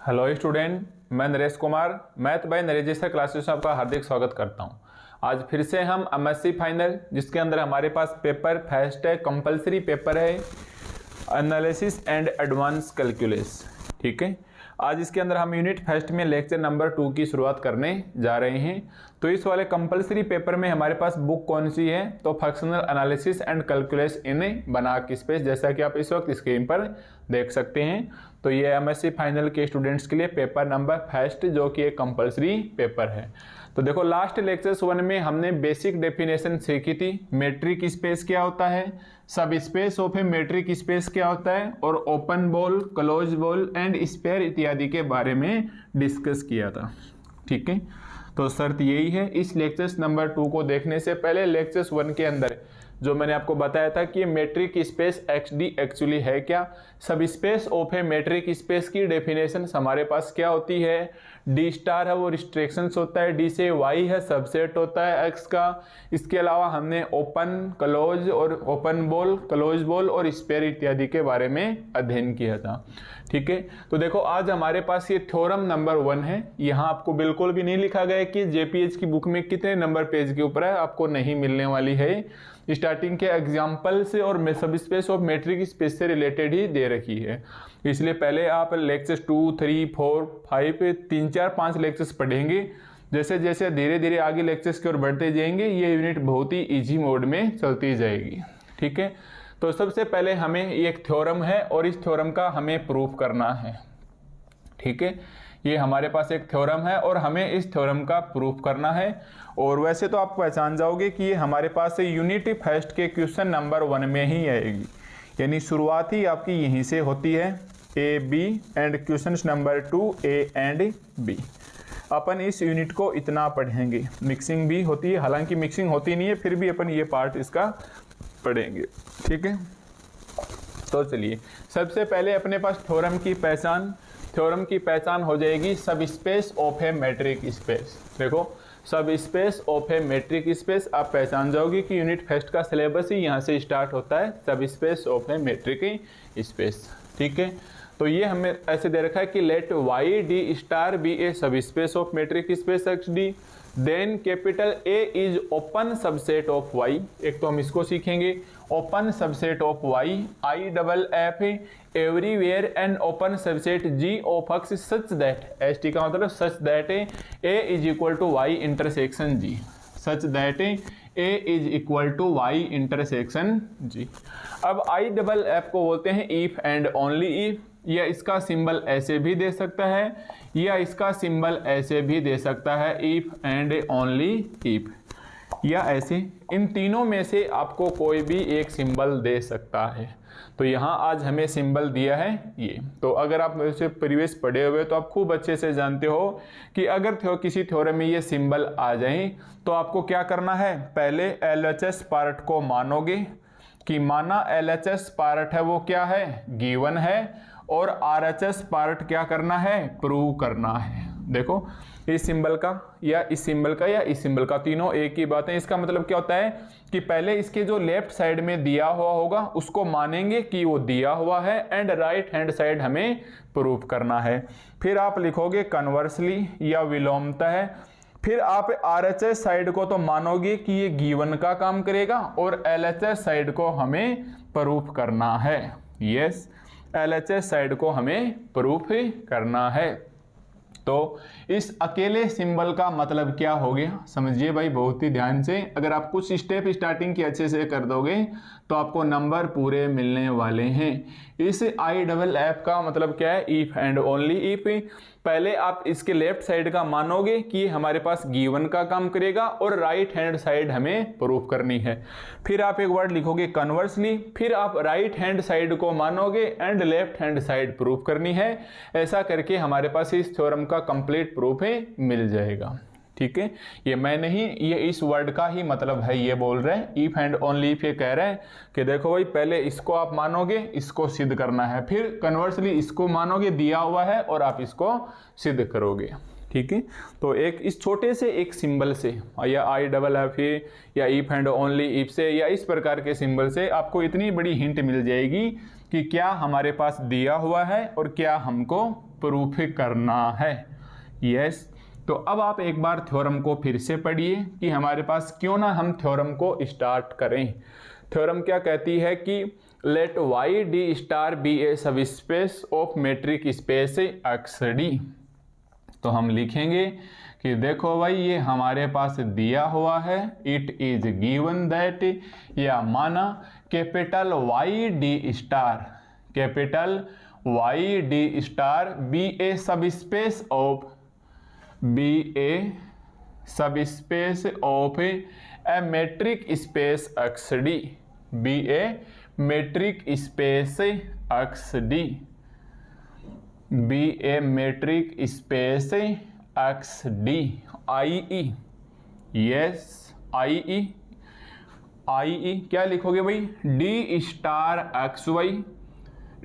Hello student, मैं Naresh Kumar math bye Naresh जैसा classes में आपका हार्दिक स्वागत करता हूं। आज फिर से हम एमएससी फाइनल, जिसके अंदर हमारे पास पेपर फर्स्ट है, कंपलसरी पेपर है एनालिसिस एंड एडवांस कैलकुलस। ठीक है, आज इसके अंदर हम यूनिट फर्स्ट में लेक्चर नंबर 2 की शुरुआत करने जा रहे हैं। तो इस वाले कंपलसरी पेपर में हमारे पास बुक कौन सी है, तो फंक्शनल एनालिसिस एंड कैलकुलस इन बनाक स्पेस, जैसा कि आप इस वक्त स्क्रीन पर देख सकते हैं। तो ये एमएससी फाइनल के स्टूडेंट्स के लिए पेपर नंबर फर्स्ट, जो कि एक कंपलसरी पेपर है। तो देखो, लास्ट लेक्चर्स 1 में हमने बेसिक डेफिनेशन सीखी थी। मेट्रिक स्पेस क्या होता है, सब space of a metric space क्या होता है, और open ball, close ball and sphere इत्यादि के बारे में डिस्कस किया था। ठीक है, तो शर्त यही है, इस लेक्चर्स नंबर 2 को देखने से पहले लेक्चर्स 1 के अंदर जो मैंने आपको बताया था कि मेट्रिक स्पेस XD एक्चुअली है क्या, सब space of a metric space की डेफिनेशन हमारे पास क्या होती है। D स्टार है वो रिस्ट्रिक्शंस होता है, D से Y है सबसेट होता है X का। इसके अलावा हमने ओपन, क्लोज और ओपन बॉल, क्लोज बॉल और स्पेयर इत्यादि के बारे में अध्ययन किया था। ठीक है, तो देखो आज हमारे पास ये थ्योरम नंबर 1 है। यहाँ आपको बिल्कुल भी नहीं लिखा गया है कि JPH की बुक में कितने नंबर पेज के ऊपर है, आपको नहीं मिलने वाली है। स्टार्टिंग के एग्जाम्पल से और सब स्पेस ऑफ मेट्रिक स्पेस से रिलेटेड ही दे रखी है, इसलिए पहले आप लेक्चर्स 2, 3, 4, 5, 3, 4, 5 लेक्चर्स पढ़ेंगे। जैसे जैसे धीरे धीरे आगे लेक्चर्स की ओर बढ़ते जाएंगे, ये यूनिट बहुत ही इजी मोड में चलती जाएगी। ठीक है, तो सबसे पहले हमें एक थ्योरम है और इस थ्योरम का हमें प्रूफ करना है। ठीक है, ये हमारे पास एक थ्योरम है और हमें इस थ्योरम का प्रूफ करना है। और वैसे तो आप पहचान जाओगे कि ये हमारे पास यूनिट फर्स्ट के क्वेश्चन नंबर 1 में ही आएगी, यानी शुरुआत ही आपकी यहीं से होती है, A, B and question number 2 A and B। अपन इस यूनिट को इतना पढ़ेंगे। मिक्सिंग भी होती है, हालांकि मिक्सिंग होती नहीं है, फिर भी अपन ये पार्ट इसका पढ़ेंगे। ठीक है, तो चलिए सबसे पहले अपने पास थ्योरम की पहचान हो जाएगी sub space of a metric space. देखो, sub space of a metric space आप पहचान जाओगे कि यूनिट फर्स्ट का सिलेबस ही यहाँ से स्टार्ट होता है, सब space of a metric space. ठीक है, तो ये हमें ऐसे दे रखा है कि let YD star be a सब space of metric space XD, then capital A is open subset of Y। एक तो हम इसको सीखेंगे, open subset of Y, IFF everywhere and open subset G of X such that, ST का मतलब such that A is equal to Y intersection G, such that A is equal to Y intersection G। अब IFF को बोलते हैं if and only if, या इसका symbol ऐसे भी दे सकता है या इसका सिंबल ऐसे भी दे सकता है, इफ एंड ओनली इफ, या ऐसे, इन तीनों में से आपको कोई भी एक सिंबल दे सकता है। तो यहाँ आज हमें सिंबल दिया है ये। तो अगर आप मेरे से प्रीवियस पढ़े हुए तो आप खूब अच्छे से जानते हो कि अगर किसी थ्योरम में ये सिंबल आ जाए तो आपको क्या करना है, पहले LHS पार्ट को मानोगे कि माना LHS पार्ट है वो क्या है, गिवन है, और RHS पार्ट क्या करना है, प्रूव करना है। देखो, इस सिंबल का या इस सिंबल का या इस सिंबल का, तीनों एक ही बात है। इसका मतलब क्या होता है कि पहले इसके जो लेफ्ट साइड में दिया हुआ होगा उसको मानेंगे कि वो दिया हुआ है, एंड राइट हैंड साइड हमें प्रूव करना है। फिर आप लिखोगे कन्वर्सली या विलोमता है। फिर आप RHS साइड को तो मानोगे कि ये गिवन का काम करेगा, और LHS साइड को हमें प्रूफ करना है। यस, LHS साइड को हमें प्रूफ करना है। तो इस अकेले सिंबल का मतलब क्या हो गया, समझिए भाई बहुत ही ध्यान से। अगर आप कुछ स्टेप स्टार्टिंग की अच्छे से कर दोगे तो आपको नंबर पूरे मिलने वाले हैं। इस IFF का मतलब क्या है, इफ एंड ओनली इफ। पहले आप इसके लेफ्ट साइड का मानोगे कि हमारे पास गिवन का काम करेगा, और राइट हैंड साइड हमें प्रूफ करनी है। फिर आप एक वर्ड लिखोगे कन्वर्सली, फिर आप राइट हैंड साइड को मानोगे and left hand side proof करनी है। ऐसा करके हमारे पास इस थ्योरम का कंप्लीट प्रूफ मिल जाएगा। ठीक है, ये मैं नहीं, ये इस वर्ड का ही मतलब है, ये बोल रहे हैं इफ एंड ओनली इफ। ये कह रहे हैं कि देखो भाई, पहले इसको आप मानोगे, इसको सिद्ध करना है, फिर कन्वर्सली इसको मानोगे, दिया हुआ है, और आप इसको सिद्ध करोगे। ठीक है, तो एक इस छोटे से एक सिंबल से, या IFF या इफ एंड ओनली इफ से, या इस प्रकार के सिंबल से आपको इतनी बड़ी हिंट मिल जाएगी कि क्या हमारे पास दिया हुआ है और क्या हमको प्रूफ करना है। यस, तो अब आप एक बार थ्योरम को फिर से पढ़िए कि हमारे पास क्यों ना हम थ्योरम को स्टार्ट करें। थ्योरम क्या कहती है कि let y d star be a सब space of metric space x d. तो हम लिखेंगे कि देखो भाई ये हमारे पास दिया हुआ है, इट इज गिवन दैट, या माना capital y d star, capital y d star be a सब स्पेस ऑफ, बी ए सब space of a metric space x d, be a metric space x d, be a metric space x d, i e, yes i e, i e क्या लिखोगे भाई, d star x Y,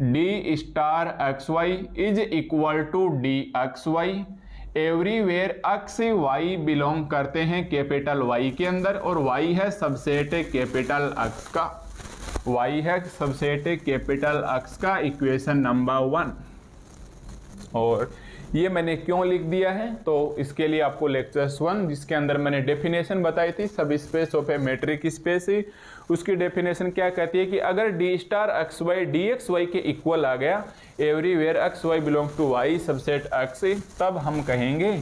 d star x Y is equal to D x Y everywhere x Y belong करते हैं capital Y के अंदर, और Y है subset capital x का, वाई है सबसेट कैपिटल एक्स का, इक्वेशन नंबर 1। और ये मैंने क्यों लिख दिया है, तो इसके लिए आपको लेक्चर्स 1 जिसके अंदर मैंने डेफिनेशन बताई थी sub space of a metric space, उसकी डेफिनेशन क्या कहती है कि अगर D star x Y D x Y के इक्वल आ गया everywhere x Y belong to Y subset X, तब हम कहेंगे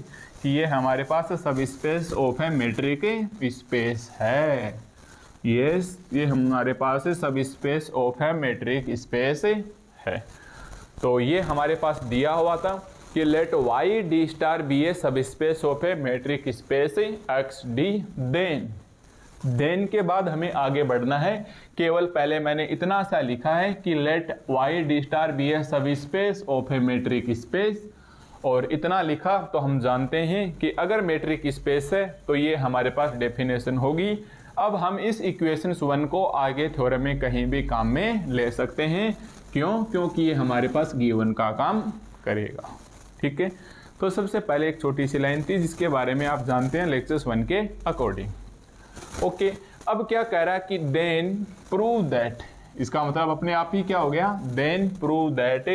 कि ये हमारे पास sub space of a metric space है। यस, ये हमारे पास sub space of a metric space है। तो ये हमारे पास दिया हुआ था कि let y d star be a सब space of a metric space x D, then के बाद हमें आगे बढ़ना है। केवल पहले मैंने इतना सा लिखा है कि let y d star be a सब space of a metric space, और इतना लिखा तो हम जानते हैं कि अगर मेट्रिक स्पेस है तो ये हमारे पास डेफिनेशन होगी। अब हम इस इक्वेशन 1 को आगे थ्योरम में कहीं भी काम में ले सकते हैं। क्यों? क्योंकि ये हमारे पास गिवन का काम करेगा। ठीक है, तो सबसे पहले एक छोटी सी लाइन थी जिसके बारे में आप जानते हैं लेक्चर्स 1 के अकॉर्डिंग। ओके, अब क्या कह रहा है कि देन प्रूव दैट, इसका मतलब अपने आप ही क्या हो गया, then prove that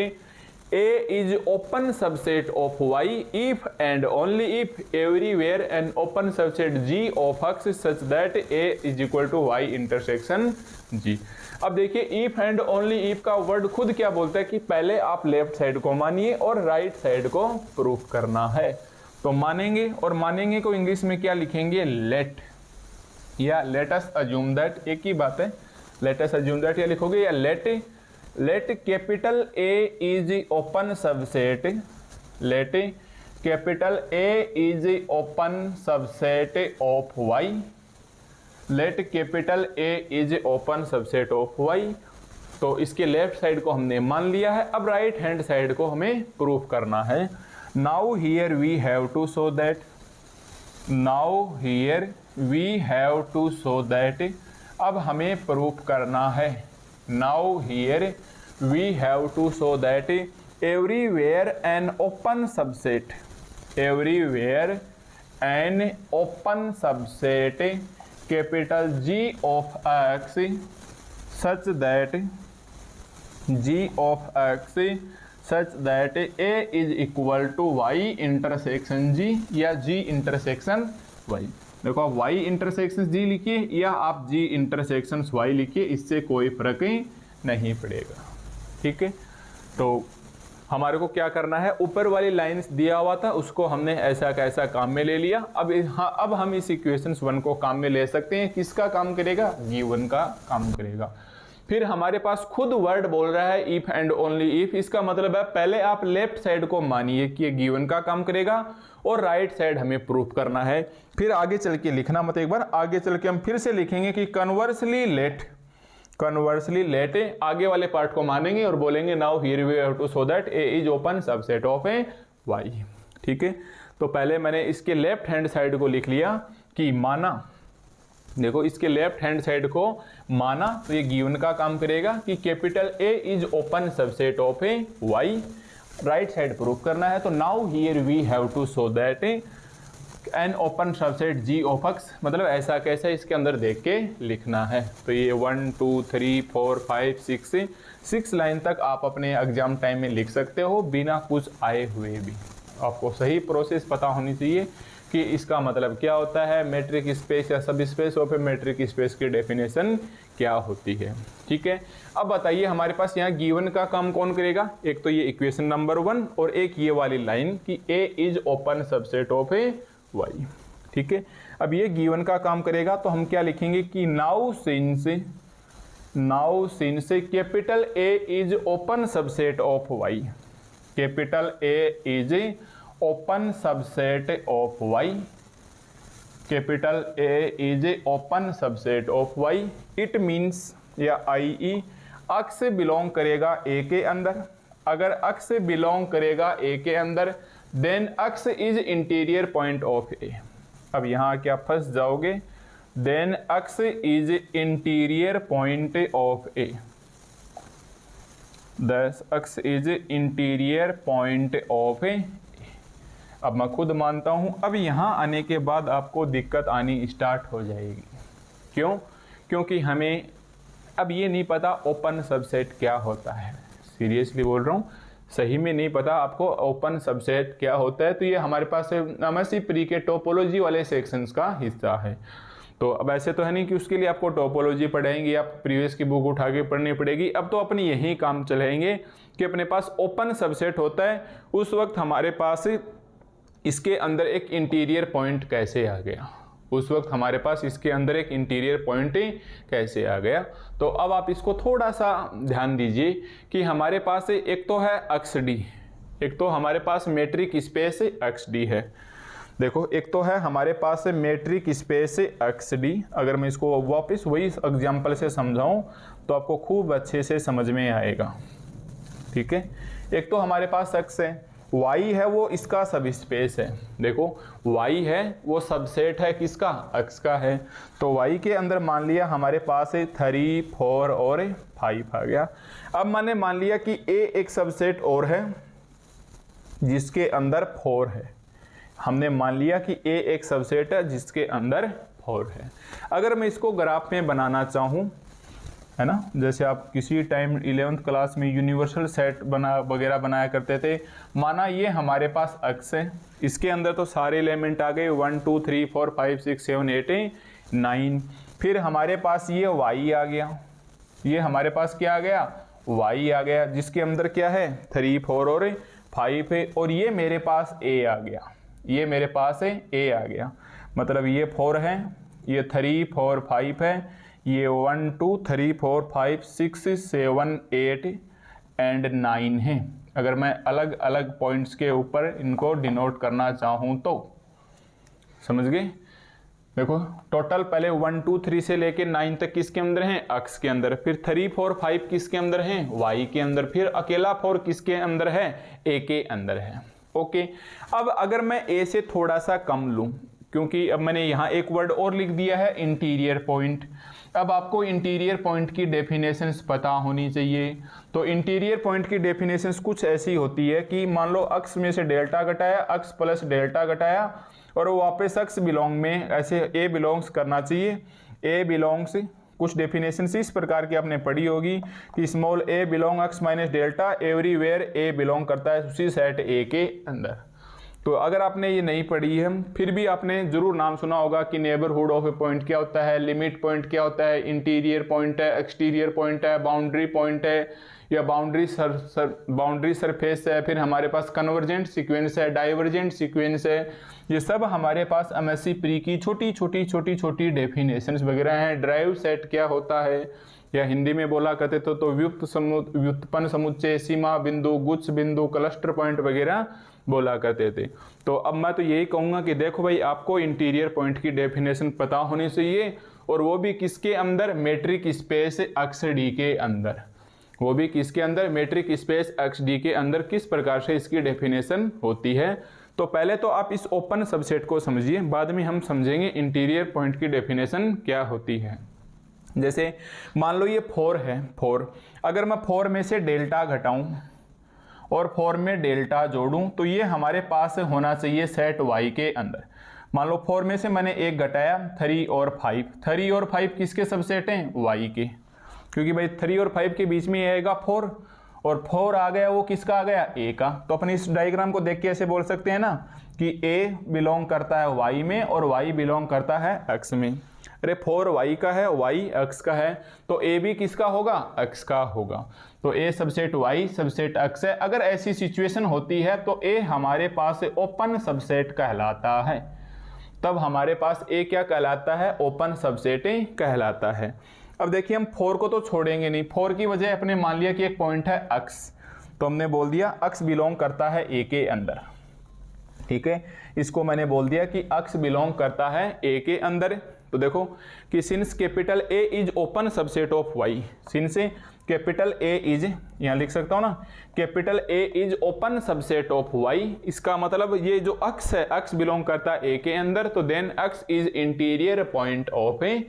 A is open subset of y if and only if everywhere an open subset ji of x such that A is equal to Y intersection g. अब देखिए if and only if का word खुद क्या बोलता है कि पहले आप लेफ्ट साइड को मानिए और राइट साइड को प्रूफ करना है। तो मानेंगे, और मानेंगे को इंग्लिश में क्या लिखेंगे, लेट, या लेट अस अज्यूम दैट, एक ही बात है, लेट अस अज्यूम दैट या लिखोगे, या let capital A is open subset, let capital A is open subset of Y, let capital A is open subset of Y. तो इसके left side को हमने मान लिया है। अब राइट हैंड साइड को हमें प्रूफ करना है। Now here we have to show that, now here we have to show that, अब हमें प्रूफ करना है। Now here we have to show that everywhere an open subset, everywhere an open subset capital G of X such that G of X such that A is equal to Y intersection G या G intersection Y। देखो आप Y intersection G लिखिए या आप G intersection Y लिखिए, इससे कोई फर्क नहीं पड़ेगा। ठीक है, तो हमारे को क्या करना है, ऊपर वाली लाइंस दिया हुआ था उसको हमने ऐसा का ऐसा काम में ले लिया। अब हम इस इक्वेशन 1 को काम में ले सकते हैं। किसका काम करेगा, गिवन का काम करेगा। फिर हमारे पास खुद वर्ड बोल रहा है इफ एंड ओनली इफ, इसका मतलब है पहले आप लेफ्ट साइड को मानिए कि ये गिवन का काम करेगा और राइट साइड हमें प्रूफ करना है। फिर आगे चल के लिखना मत, एक बार आगे चल के हम फिर से लिखेंगे कि कन्वर्सली लेट, कन्वर्सली लेट आगे वाले पार्ट को मानेंगे और बोलेंगे now here we have to show that A is open subset of a Y. ठीक है, तो पहले मैंने इसके लेफ्ट हैंड साइड को लिख लिया कि माना, देखो इसके लेफ्ट हैंड साइड को माना तो ये गिवन का काम करेगा कि capital A is open subset of a Y, right side proof करना है। तो now here we have to show that an open subset ji of X, मतलब ऐसा कैसे इसके अंदर देख के लिखना है। तो ये 1 2 3 4 5 6 लाइन तक आप अपने एग्जाम टाइम में लिख सकते हो बिना कुछ आए हुए भी। आपको सही प्रोसेस पता होनी चाहिए कि इसका मतलब क्या होता है, मैट्रिक स्पेस या सब स्पेस और फिर मैट्रिक स्पेस की डेफिनेशन क्या होती है। ठीक है, अब बताइए हमारे पास यहाँ गिवन का काम कौन करेगा। एक तो ये इक्वेशन नंबर 1 और एक ये वाली लाइन कि a is open subset of a Y. ठीक है, अब ये गिवन का काम करेगा तो हम क्या लिखेंगे कि now since capital A is open subset of Y, capital A is open subset of Y, capital A is open subset of Y, it means या i.e. अक्स बिलोंग करेगा ए के अंदर। अगर अक्स बिलोंग करेगा ए के अंदर then x is interior point of a. अब यहाँ क्या फंस जाओगे, then x is interior point of a, thus x is interior point of a. अब मैं खुद मानता हूं अब यहाँ आने के बाद आपको दिक्कत आनी स्टार्ट हो जाएगी। क्यों? क्योंकि हमें अब ये नहीं पता ओपन सबसेट क्या होता है। सीरियसली बोल रहा हूँ, सही में नहीं पता आपको ओपन सबसेट क्या होता है। तो ये हमारे पास एमएससी प्री के टोपोलॉजी वाले सेक्शंस का हिस्सा है। तो अब ऐसे तो है नहीं कि उसके लिए आपको टोपोलॉजी पढ़ाएंगे, आप प्रीवियस की बुक उठा के पढ़नी पड़ेगी। अब तो अपने यही काम चलाएंगे कि अपने पास ओपन सबसेट होता है, उस वक्त हमारे पास इसके अंदर एक इंटीरियर पॉइंट कैसे आ गया, उस वक्त हमारे पास इसके अंदर एक इंटीरियर पॉइंट कैसे आ गया। तो अब आप इसको थोड़ा सा ध्यान दीजिए कि हमारे पास एक तो है अक्स डी, एक तो हमारे पास मेट्रिक स्पेस एक्स डी है। देखो एक तो है हमारे पास मेट्रिक स्पेस एक्स डी। अगर मैं इसको वापस वही एग्जाम्पल से समझाऊं तो आपको खूब अच्छे से समझ में आएगा। ठीक है, एक तो हमारे पास एक्स है, y है वो इसका सब स्पेस है। देखो y है वो सबसेट है किसका, x का है। तो y के अंदर मान लिया हमारे पास 3 4 और 5 आ गया। अब मैंने मान लिया कि a एक सबसेट और है जिसके अंदर 4 है। हमने मान लिया कि a एक सबसेट है जिसके अंदर 4 है। अगर मैं इसको ग्राफ में बनाना चाहूँ, है ना, जैसे आप किसी टाइम 11th क्लास में यूनिवर्सल सेट वगैरह बनाया करते थे। माना ये हमारे पास अक्स है, इसके अंदर तो सारे एलिमेंट आ गए 1 2 3 4 5 6 7 8 9। फिर हमारे पास ये y आ गया, ये हमारे पास क्या आ गया, y आ गया, जिसके अंदर क्या है 3 4 और 5 है। और ये मेरे पास a आ गया, ये मेरे पास है a आ गया। मतलब ये 4 है, ये 3 4 5 है, ये 1 2 3 4 5 6 7 8 एंड 9 है। अगर मैं अलग अलग पॉइंट्स के ऊपर इनको डिनोट करना चाहूँ तो समझ गए। देखो टोटल पहले 1 2 3 से लेके 9 तक किसके अंदर हैं, अक्स के अंदर। फिर 3 4 5 किसके अंदर हैं, y के अंदर। फिर अकेला 4 किसके अंदर है, a के अंदर है। ओके, अब अगर मैं a से थोड़ा सा कम लूँ, क्योंकि अब मैंने यहाँ एक वर्ड और लिख दिया है इंटीरियर पॉइंट। अब आपको इंटीरियर पॉइंट की डेफिनेशंस पता होनी चाहिए। तो इंटीरियर पॉइंट की डेफिनेशंस कुछ ऐसी होती है कि मान लो अक्स में से डेल्टा घटाया, अक्स प्लस डेल्टा घटाया और वापस अक्स बिलोंग में ऐसे ए बिलोंग्स करना चाहिए। ए बिलोंग्स कुछ डेफिनेशंस इस प्रकार की आपने पढ़ी होगी कि small a belong x minus delta, everywhere a belong करता है उसी सेट ए के अंदर। तो अगर आपने ये नहीं पढ़ी है फिर भी आपने जरूर नाम सुना होगा कि नेबरहुड ऑफ ए पॉइंट क्या होता है, लिमिट पॉइंट क्या होता है, इंटीरियर पॉइंट है, एक्सटीरियर पॉइंट है, बाउंड्री पॉइंट है या बाउंड्री सरफेस है। फिर हमारे पास कन्वर्जेंट सीक्वेंस है, डाइवर्जेंट सीक्वेंस है। ये सब हमारे पास एमएससी प्री की छोटी छोटी डेफिनेशंस वगैरह हैं। ड्राइव सेट क्या होता है या हिंदी में बोला करते तो व्युत्पन्न समुच्चय, सीमा बिंदु, गुच्छ बिंदु, क्लस्टर पॉइंट वगैरह बोला करते थे। तो अब मैं तो यही कहूँगा कि देखो भाई आपको इंटीरियर पॉइंट की डेफिनेशन पता होनी चाहिए और वो भी किसके अंदर, मेट्रिक स्पेस एक्स डी के अंदर। वो भी किसके अंदर, मेट्रिक स्पेस एक्स डी के अंदर किस प्रकार से इसकी डेफिनेशन होती है। तो पहले तो आप इस ओपन सबसेट को समझिए, बाद में हम समझेंगे इंटीरियर पॉइंट की डेफिनेशन क्या होती है। जैसे मान लो ये 4 है, 4 अगर मैं 4 में से डेल्टा घटाऊं और 4 में डेल्टा जोड़ूं तो ये हमारे पास होना चाहिए सेट y के अंदर। मान लो 4 में से मैंने एक घटाया 3 और 5, 3 और 5 किसके सबसेट हैं? y के, क्योंकि भाई 3 और 5 के बीच में ये आएगा 4 और 4 आ गया, वो किसका आ गया? a का। तो अपन इस डायग्राम को देख के ऐसे बोल सकते हैं ना कि a बिलोंग करता है y में और y बिलोंग करता है x में। अरे 4 y का है, y x का है, तो a भी किसका होगा? x का होगा। तो a subset y subset x है। अगर ऐसी सिचुएशन होती है तो a हमारे पास ओपन सबसेट कहलाता है। तब हमारे पास a क्या कहलाता है? ओपन सबसेट कहलाता है। अब देखिए हम 4 को तो छोड़ेंगे नहीं, 4 की वजह अपने मान लिया कि एक पॉइंट है x, तो हमने बोल दिया x बिलोंग करता है a के अंदर। ठीक है, इसको मैंने बोल दिया कि x बिलोंग करता है a के अंदर। तो देखो कि since capital A is open subset of y, since capital A is, यहाँ लिख सकता हूँ ना, capital A is open subset of y, इसका मतलब ये जो x है x बिलोंग करता है a के अंदर, तो then x is interior point of a।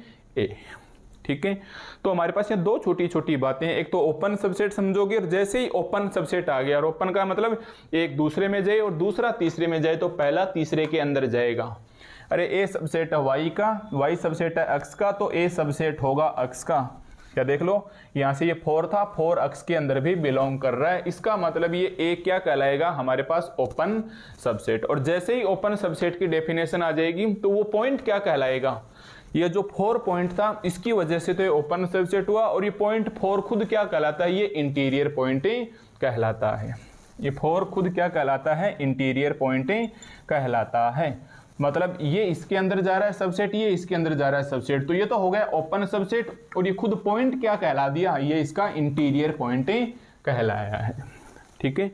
ठीक है, तो हमारे पास ये दो छोटी छोटी बातें हैं। एक तो ओपन सबसेट समझोगे, और जैसे ही ओपन सबसेट आ गया, और ओपन का मतलब एक दूसरे में जाए और दूसरा तीसरे में जाए, तो पहला तीसरे के अंदर जाएगा। अरे a सबसेट है y का, y सबसेट है x का, तो a सबसेट होगा x का। क्या देख लो, यहाँ से ये 4 था, 4 x के अंदर भी बिलोंग कर रहा है, इसका मतलब ये a क्या कहलाएगा? हमारे पास ओपन सबसेट। और जैसे ही ओपन सबसेट की डेफिनेशन आ जाएगी तो वो पॉइंट क्या कहलाएगा? ये जो 4 पॉइंट था इसकी वजह से तो ये ओपन सबसेट हुआ, और ये पॉइंट 4 खुद क्या कहलाता है? ये इंटीरियर पॉइंट कहलाता है। ये 4 खुद क्या कहलाता है? इंटीरियर पॉइंट कहलाता है। मतलब ये इसके अंदर जा रहा है सबसेट, ये इसके अंदर जा रहा है सबसेट, तो ये तो हो गया ओपन सबसेट, और ये खुद पॉइंट क्या कहला दिया? ये इसका इंटीरियर पॉइंट कहलाया है। ठीक है,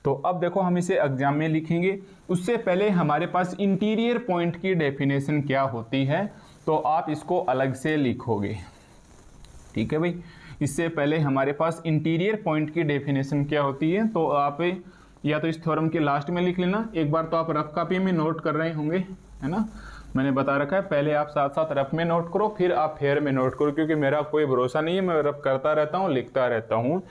तो अब देखो हम इसे एग्जाम में लिखेंगे, उससे पहले हमारे पास इंटीरियर पॉइंट की डेफिनेशन क्या होती है, तो आप इसको अलग से लिखोगे। ठीक है भाई, इससे पहले हमारे पास इंटीरियर पॉइंट की डेफिनेशन क्या होती है, तो आप या तो इस थ्योरम के लास्ट में लिख लेना, एक बार तो आप रफ कॉपी में नोट कर रहे होंगे, है ना, मैंने बता रखा है, पहले आप साथ साथ रफ में नोट करो, फिर आप फेयर में नोट करो, क्योंकि मेरा कोई भरोसा नहीं है, मैं रफ करता रहता हूँ, लिखता रहता हूँ।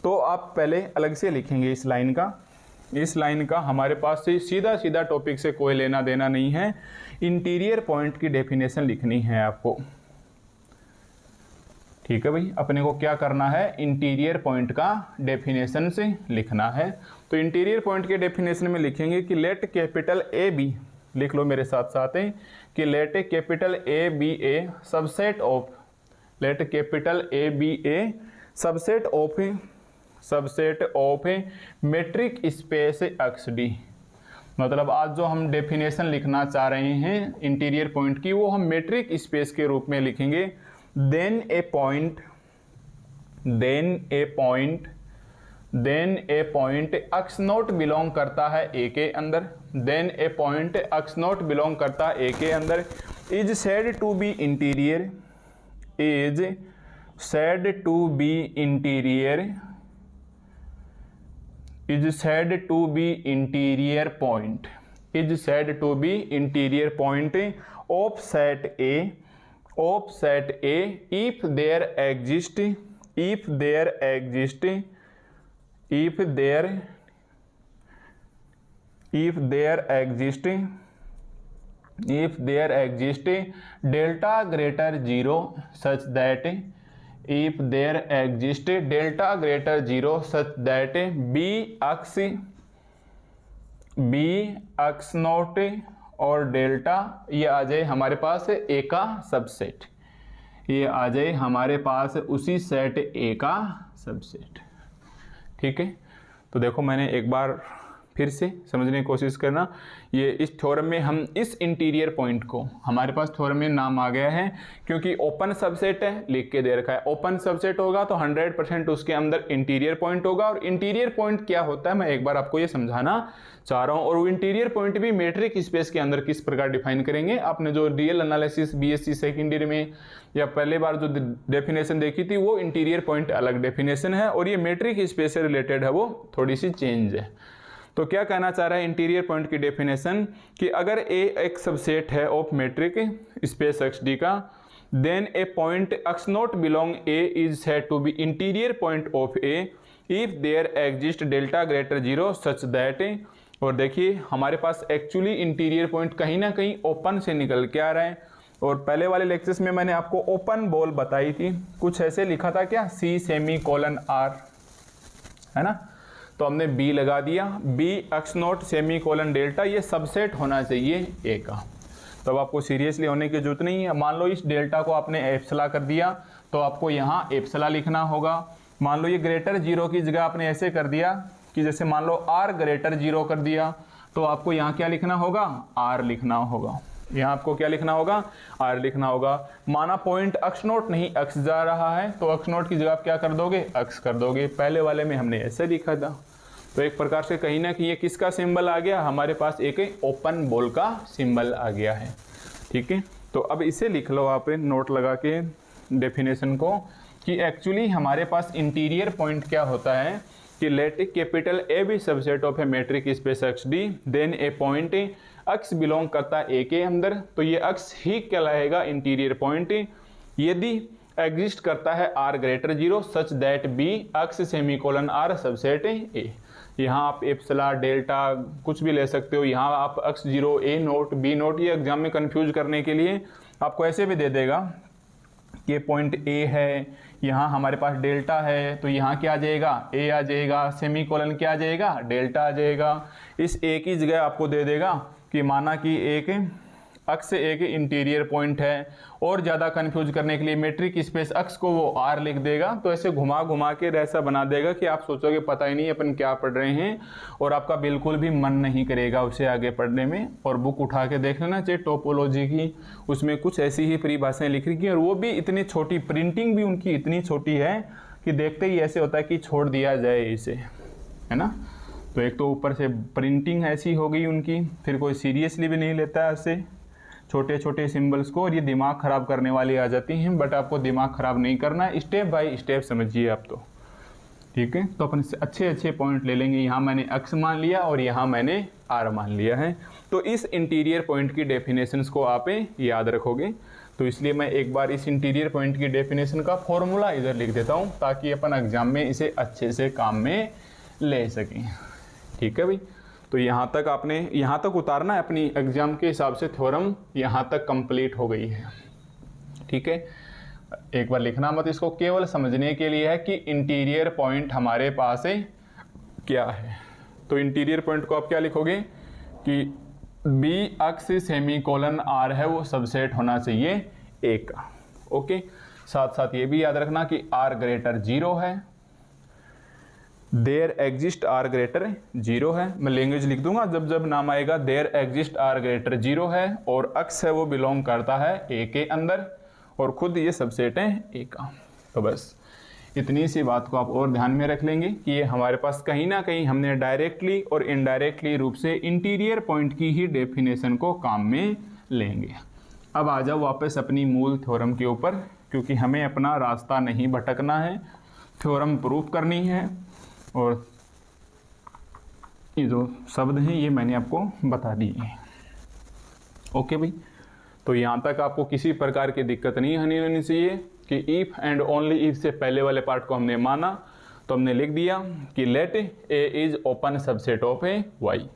तो आप पहले अलग से लिखेंगे इस लाइन का, इस लाइन का हमारे पास से सीधा सीधा टॉपिक से कोई लेना देना नहीं है, इंटीरियर पॉइंट की डेफिनेशन लिखनी है आपको। ठीक है भाई, अपने को क्या करना है? इंटीरियर पॉइंट का डेफिनेशन से लिखना है। तो इंटीरियर पॉइंट के डेफिनेशन में लिखेंगे कि लेट कैपिटल ए बी, लिख लो मेरे साथ साथ है, कि let capital A be a subset of, let capital A be a subset of metric space x D. मतलब आज जो हम डेफिनेशन लिखना चाह रहे हैं इंटीरियर पॉइंट की, वो हम मेट्रिक स्पेस के रूप में लिखेंगे। Then a point x not belong करता है ए के अंदर, then a point x not belong करता है ए के अंदर, is said to be interior, is said to be interior, is said to be interior point, is said to be interior point of set A, of set A if there exist, if there exist, if there exist, if there exist delta greater 0 such that, if there exist delta greater 0 such that b x not और delta ये आ जाए हमारे पास ए का subset, ये आ जाए हमारे पास उसी set ए का सबसेट। ठीक है, तो देखो मैंने एक बार फिर से समझने की कोशिश करना, ये इस थ्योरम में हम इस इंटीरियर पॉइंट को, हमारे पास थ्योरम में नाम आ गया है क्योंकि ओपन सबसेट है, लिख के दे रखा है, ओपन सबसेट होगा तो 100% उसके अंदर इंटीरियर पॉइंट होगा। और इंटीरियर पॉइंट क्या होता है मैं एक बार आपको ये समझाना चाह रहा हूँ, और वो इंटीरियर पॉइंट भी मेट्रिक स्पेस के अंदर किस प्रकार डिफाइन करेंगे। आपने जो real analysis BSc second year में या पहले बार जो डेफिनेशन देखी थी वो इंटीरियर पॉइंट अलग डेफिनेशन है, और ये मेट्रिक स्पेस से रिलेटेड है, वो थोड़ी सी चेंज है। तो क्या कहना चाह रहा है इंटीरियर पॉइंट की डेफिनेशन, कि अगर ए एक सबसेट है of metric space x d का, then a point x not belong a is said to be interior point of a if there exist delta greater 0 such that और देखिए हमारे पास actually interior point कहीं ना कहीं open से निकल के आ रहा है। और पहले वाले लेक्चर्स में मैंने आपको ओपन बॉल बताई थी, कुछ ऐसे लिखा था क्या, C सेमीकोलन R, है ना। तो हमने B लगा दिया, B x note semicolon delta, ये सबसेट होना चाहिए A का। तो अब आपको सीरियसली होने की जरूरत नहीं है। मान लो इस डेल्टा को आपने एप्सला कर दिया तो आपको यहाँ एप्सला लिखना होगा। मान लो ये ग्रेटर 0 की जगह आपने ऐसे कर दिया कि जैसे मान लो R ग्रेटर 0 कर दिया, तो आपको यहाँ क्या लिखना होगा, R लिखना होगा। यहाँ आपको क्या लिखना होगा, R लिखना होगा। माना पॉइंट x नोट नहीं x जा रहा है, तो x नोट की जगह आप क्या कर दोगे, x कर दोगे। पहले वाले में हमने ऐसे लिखा था। तो एक प्रकार से कहीं ना कहीं ये किसका सिंबल आ गया, हमारे पास एक ओपन बॉल का सिंबल आ गया है। ठीक है, तो अब इसे लिख लो आप नोट लगा के डेफिनेशन को, कि एक्चुअली हमारे पास इंटीरियर पॉइंट क्या होता है कि let capital A be subset of a metric space x D, then a point X belong करता है ए के अंदर, तो ये एक्स ही कहलाएगा इंटीरियर पॉइंट यदि एग्जिस्ट करता है R greater 0 such that B X semicolon R subset A. यहाँ आप एप्सला डेल्टा कुछ भी ले सकते हो, यहाँ आप x0 A note B note, ये एग्जाम में कंफ्यूज करने के लिए आपको ऐसे भी दे देगा कि पॉइंट A है, यहाँ हमारे पास डेल्टा है, तो यहाँ क्या आ जाएगा, A आ जाएगा, सेमीकोलन क्या आ जाएगा, डेल्टा आ जाएगा। इस A की जगह आपको दे देगा कि माना कि एक x से एक इंटीरियर पॉइंट है, और ज़्यादा कंफ्यूज करने के लिए मेट्रिक स्पेस x को वो R लिख देगा। तो ऐसे घुमा घुमा के ऐसा बना देगा कि आप सोचोगे पता ही नहीं अपन क्या पढ़ रहे हैं, और आपका बिल्कुल भी मन नहीं करेगा उसे आगे पढ़ने में। और बुक उठा के देख लेना चाहिए टोपोलॉजी की, उसमें कुछ ऐसी ही परिभाषाएं लिख रही हैं, और वो भी इतनी छोटी, प्रिंटिंग भी उनकी इतनी छोटी है कि देखते ही ऐसे होता है कि छोड़ दिया जाए इसे, है ना। तो एक तो ऊपर से प्रिंटिंग ऐसी हो गई उनकी, फिर कोई सीरियसली भी नहीं लेता है ऐसे छोटे छोटे सिंबल्स को, और ये दिमाग ख़राब करने वाली आ जाती हैं। बट आपको दिमाग ख़राब नहीं करना है, स्टेप बाय स्टेप समझिए आप तो, ठीक है। तो अपन अच्छे अच्छे पॉइंट ले लेंगे। यहाँ मैंने x मान लिया और यहाँ मैंने R मान लिया है। तो इस इंटीरियर पॉइंट की डेफिनेशंस को आप याद रखोगे। तो इसलिए मैं एक बार इस इंटीरियर पॉइंट की डेफिनेशन का फॉर्मूला इधर लिख देता हूँ, ताकि अपन एग्जाम में इसे अच्छे से काम में ले सकें। ठीक है भाई, तो यहाँ तक आपने यहाँ तक उतारना है अपनी एग्जाम के हिसाब से, थ्योरम यहाँ तक कंप्लीट हो गई है। ठीक है, एक बार लिखना मत, इसको केवल समझने के लिए है कि इंटीरियर पॉइंट हमारे पास है क्या है। तो इंटीरियर पॉइंट को आप क्या लिखोगे कि बी एक्स सेमीकोलन R है, वो सबसेट होना चाहिए A का। ओके, साथ साथ ये भी याद रखना कि R ग्रेटर 0 है, देयर एग्जिस्ट R ग्रेटर 0 है। मैं लैंग्वेज लिख दूंगा जब जब नाम आएगा। देयर एग्जिस्ट R ग्रेटर 0 है, और x है वो बिलोंग करता है A के अंदर, और खुद ये सबसेट है A का। तो बस इतनी सी बात को आप और ध्यान में रख लेंगे कि ये हमारे पास कहीं ना कहीं हमने डायरेक्टली और इनडायरेक्टली रूप से इंटीरियर पॉइंट की ही डेफिनेशन को काम में लेंगे। अब आ जाओ वापस अपनी मूल थ्योरम के ऊपर, क्योंकि हमें अपना रास्ता नहीं भटकना है, थ्योरम प्रूफ करनी है। और ये जो शब्द हैं ये मैंने आपको बता दिए हैं। ओके भाई, तो यहाँ तक आपको किसी प्रकार की दिक्कत नहीं होनी चाहिए कि इफ़ एंड ओनली इफ से पहले वाले पार्ट को हमने माना, तो हमने लिख दिया कि let A is open subset of a Y.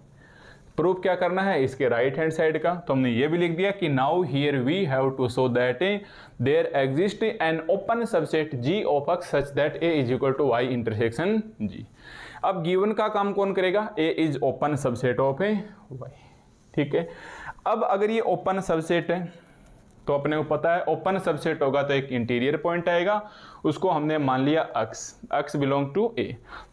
Proof क्या करना है इसके राइट हैंड साइड का, तो हमने ये भी लिख दिया कि now here we have to show that there exist an open subset ji of x such that A is equal to Y intersection g. अब गिवन का काम कौन करेगा, a is open subset of a Y. ठीक है, अब अगर ये ओपन सबसेट है तो अपने को पता है ओपन सबसेट होगा तो एक इंटीरियर पॉइंट आएगा, उसको हमने मान लिया x बिलोंग टू a।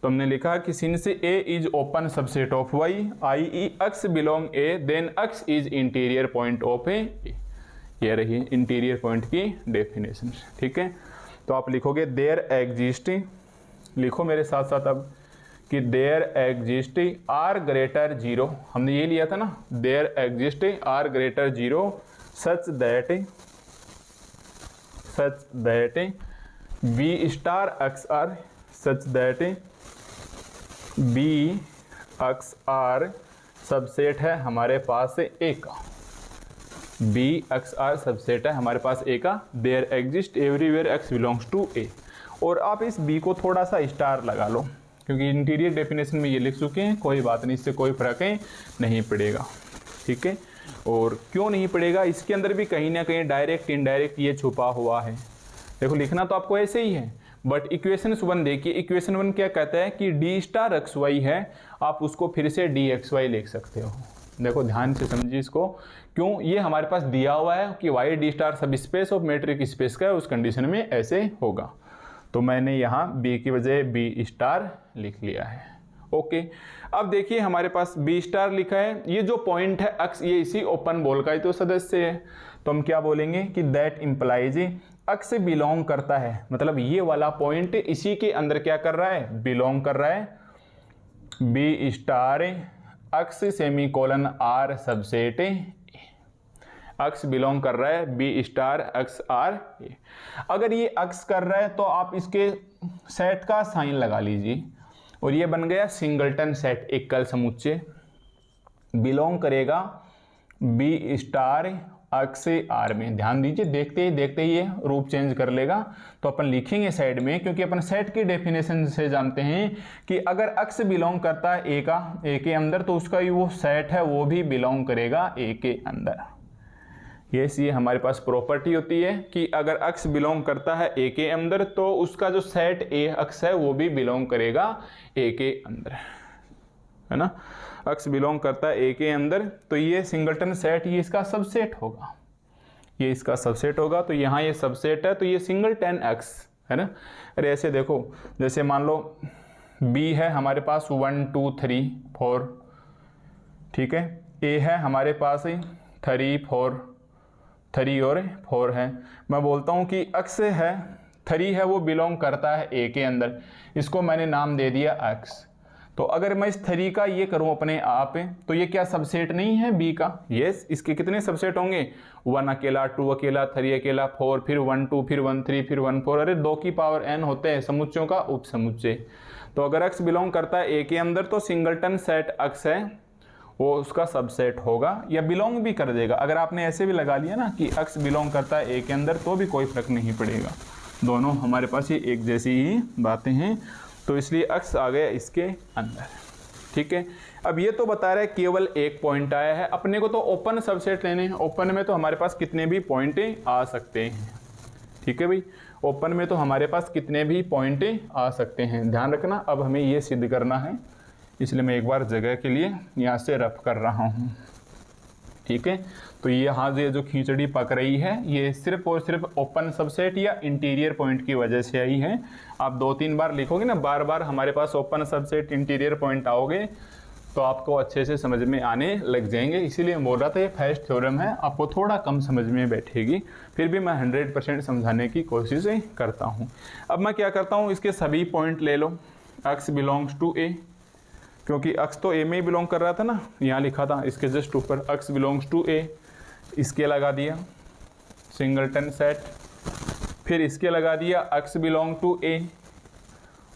तो हमने लिखा कि since a is open subset of y i.e. x belong a then x is interior point of a। ये रही इंटीरियर पॉइंट की डेफिनेशन। ठीक है, तो आप लिखोगे देयर एग्जिस्ट, लिखो मेरे साथ साथ अब कि देयर एग्जिस्ट r ग्रेटर 0, हमने ये लिया था ना, there exist r greater 0 such that b star x r such that b x r subset है हमारे पास a का, b x r सबसेट है हमारे पास a का। There exist everywhere x belongs to a। और आप इस b को थोड़ा सा स्टार लगा लो, क्योंकि इंटीरियर डेफिनेशन में ये लिख चुके हैं, कोई बात नहीं, इससे कोई फर्क नहीं पड़ेगा। ठीक है, और क्यों नहीं पड़ेगा, इसके अंदर भी कहीं ना कहीं डायरेक्ट इनडायरेक्ट ये छुपा हुआ है। देखो लिखना तो आपको ऐसे ही है, बट इक्वेशन 1 देखिए, इक्वेशन 1 क्या कहता है कि डी स्टार एक्स वाई है, आप उसको फिर से डी एक्स वाई लिख सकते हो। देखो ध्यान से समझिए इसको, क्यों, ये हमारे पास दिया हुआ है कि वाई डी स्टार सब स्पेस ऑफ मेट्रिक स्पेस का है, उस कंडीशन में ऐसे होगा। तो मैंने यहाँ बी की बजाय बी स्टार लिख लिया है। ओके, अब देखिए हमारे पास बी स्टार लिखा है, ये जो पॉइंट है अक्स, ये इसी ओपन बॉल का ही तो सदस्य है, तो हम क्या बोलेंगे कि दैट इंप्लाइज अक्स से बिलोंग करता है, मतलब ये वाला पॉइंट इसी के अंदर क्या कर रहा है, बिलोंग कर रहा है। B star X semicolon R subset X belong कर रहा है बी स्टार अक्स आर। अगर ये अक्स कर रहा है तो आप इसके सेट का साइन लगा लीजिए, और ये बन गया सिंगलटन सेट, एकल समुच्चय, बिलोंग करेगा बी स्टार अक्स आर में। ध्यान दीजिए, देखते ही ये रूप चेंज कर लेगा, तो अपन लिखेंगे साइड में, क्योंकि अपन सेट की डेफिनेशन से जानते हैं कि अगर अक्स बिलोंग करता है ए के अंदर, तो उसका वो सेट है वो भी बिलोंग करेगा ए के अंदर। ये हमारे पास प्रॉपर्टी होती है कि अगर अक्स बिलोंग करता है ए के अंदर, तो उसका जो सेट ए अक्स है वो भी बिलोंग करेगा ए के अंदर, है ना। अक्स बिलोंग करता है ए के अंदर, तो ये सिंगलटन सेट ये इसका सबसेट होगा, ये इसका सबसेट होगा, तो यहाँ ये सबसेट है, तो ये सिंगलटन एक्स है ना। अरे ऐसे देखो, जैसे मान लो बी है हमारे पास 1 2 3 4, ठीक है, ए है हमारे पास 3 4 3 और 4 है। मैं बोलता हूँ कि अक्स है 3 है वो बिलोंग करता है ए के अंदर, इसको मैंने नाम दे दिया एक्स। तो अगर मैं इस 3 का ये करूं अपने आप, तो ये क्या सबसेट नहीं है बी का? यस, इसके कितने सबसेट होंगे, 1 अकेला, 2 अकेला, 3 अकेला, 4, फिर 1 2, फिर 1 3, फिर 1 4, अरे 2 की पावर n होते हैं समुच्चयों का उप समुच्चय। तो अगर x बिलोंग करता है ए के अंदर, तो सिंगलटन सेट x है वो उसका सबसेट होगा, या बिलोंग भी कर देगा। अगर आपने ऐसे भी लगा लिया ना कि x बिलोंग करता है ए के अंदर, तो भी कोई फर्क नहीं पड़ेगा, दोनों हमारे पास ये एक जैसी ही बातें हैं, तो इसलिए x आ गया इसके अंदर। ठीक है, अब ये तो बता रहा है केवल एक पॉइंट आया है, अपने को तो ओपन सबसेट लेने हैं, ओपन में तो हमारे पास कितने भी पॉइंट आ सकते हैं। ठीक है भाई, ओपन में तो हमारे पास कितने भी पॉइंट आ सकते हैं, ध्यान रखना। अब हमें ये सिद्ध करना है, इसलिए मैं एक बार जगह के लिए यहाँ से रफ कर रहा हूँ। ठीक है, तो यहाँ से जो खींचड़ी पक रही है, ये सिर्फ और सिर्फ ओपन सबसेट या इंटीरियर पॉइंट की वजह से आई है। आप 2-3 बार लिखोगे ना, बार बार हमारे पास ओपन सबसेट इंटीरियर पॉइंट आओगे, तो आपको अच्छे से समझ में आने लग जाएंगे। इसीलिए बोल रहा था ये फर्स्ट थ्योरम है, आपको थोड़ा कम समझ में बैठेगी, फिर भी मैं 100% समझाने की कोशिश करता हूँ। अब मैं क्या करता हूँ, इसके सभी पॉइंट ले लो, एक्स बिलोंग्स टू ए, क्योंकि अक्स तो ए में ही बिलोंग कर रहा था ना, यहाँ लिखा था इसके जस्ट ऊपर अक्स बिलोंग्स टू ए, इसके लगा दिया सिंगलटन सेट, फिर इसके लगा दिया अक्स बिलोंग टू ए,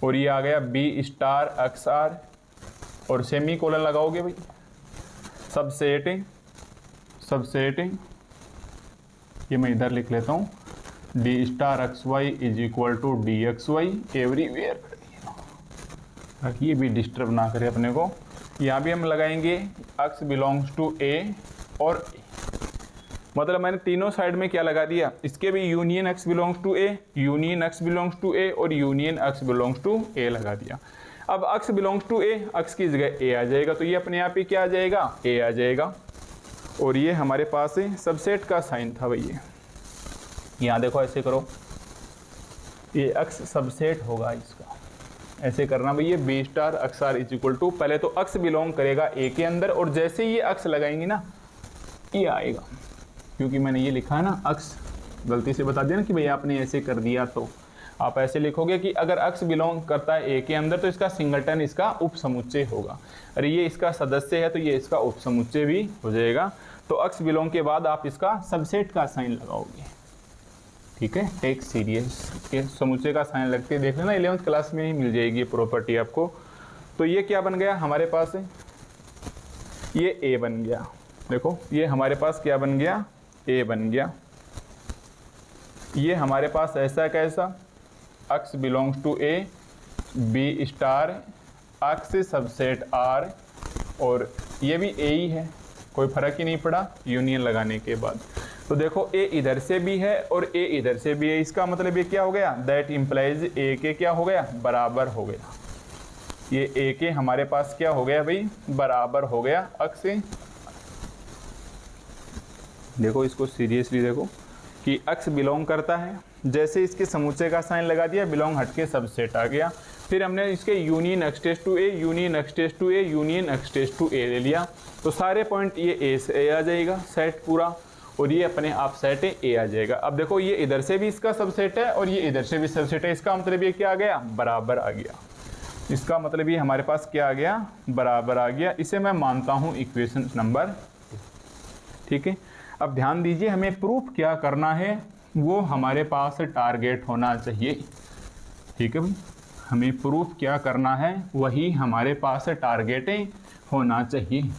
और ये आ गया बी स्टार अक्स आर, और सेमी कोलन लगाओगे भाई, सबसेटिंग सबसेटिंग, ये मैं इधर लिख लेता हूँ, D star x Y is equal to D x Y everywhere, ताकि ये भी डिस्टर्ब ना करे अपने को। यहाँ भी हम लगाएंगे एक्स बिलोंग्स टू ए और ए, मतलब मैंने तीनों साइड में क्या लगा दिया, इसके भी union x belongs to a, union x belongs to a और union x belongs to a लगा दिया। अब x belongs to a, x की जगह ए आ जाएगा, तो ये अपने आप ही क्या आ जाएगा, ए आ जाएगा, और ये हमारे पास सबसेट का साइन था भैया। यहाँ देखो ऐसे करो, ये एक्स सबसेट होगा इसका, ऐसे करना भैया, B star X R is equal to, पहले तो एक्स बिलोंग करेगा ए के अंदर, और जैसे ये एक्स लगाएंगे ना, ये आएगा, क्योंकि मैंने ये लिखा है ना एक्स, गलती से बता दिया ना कि भैया आपने ऐसे कर दिया, तो आप ऐसे लिखोगे कि अगर एक्स बिलोंग करता है ए के अंदर, तो इसका सिंगलटन इसका उप समुच्चय होगा, अरे ये इसका सदस्य है तो ये इसका उप समुच्चय भी हो जाएगा। तो एक्स बिलोंग के बाद आप इसका सबसेट का साइन लगाओगे। ठीक है, टेक सीरियस, के समुच्चय का साइन लगते देख लेना, 11th क्लास में ही मिल जाएगी प्रॉपर्टी आपको। तो ये क्या बन गया हमारे पास, ये ए बन गया, देखो ये हमारे पास क्या बन गया, ए बन गया। ये हमारे पास ऐसा कैसा, X belongs to A, B star X subset R, और ये भी ए ही है, कोई फर्क ही नहीं पड़ा यूनियन लगाने के बाद। तो देखो ए इधर से भी है और ए इधर से भी है, इसका मतलब ये क्या हो गया, दैट इम्प्लाइज ए के क्या हो गया, बराबर हो गया। ये ए के हमारे पास क्या हो गया भाई, बराबर हो गया अक्स से। देखो इसको सीरियसली देखो कि अक्स बिलोंग करता है, जैसे इसके समूचे का साइन लगा दिया, बिलोंग हट के सबसेट आ गया। फिर हमने इसके union x tends to a, union x tends to a, union x tends to a ले लिया, तो सारे पॉइंट ये ए से ए आ जाएगा सेट पूरा, और ये अपने आप सेट है ए आ जाएगा। अब देखो ये इधर से भी इसका सबसेट है और ये इधर से भी सबसेट है, इसका मतलब ये क्या आ गया, बराबर आ गया। इसका मतलब ये हमारे पास क्या आ गया, बराबर आ गया। इसे मैं मानता हूँ इक्वेशन नंबर, ठीक है। अब ध्यान दीजिए, हमें प्रूफ क्या करना है, वो हमारे पास टारगेट होना चाहिए, ठीक है भाई। हमें प्रूफ क्या करना है, वही हमारे पास टारगेट होना चाहिए।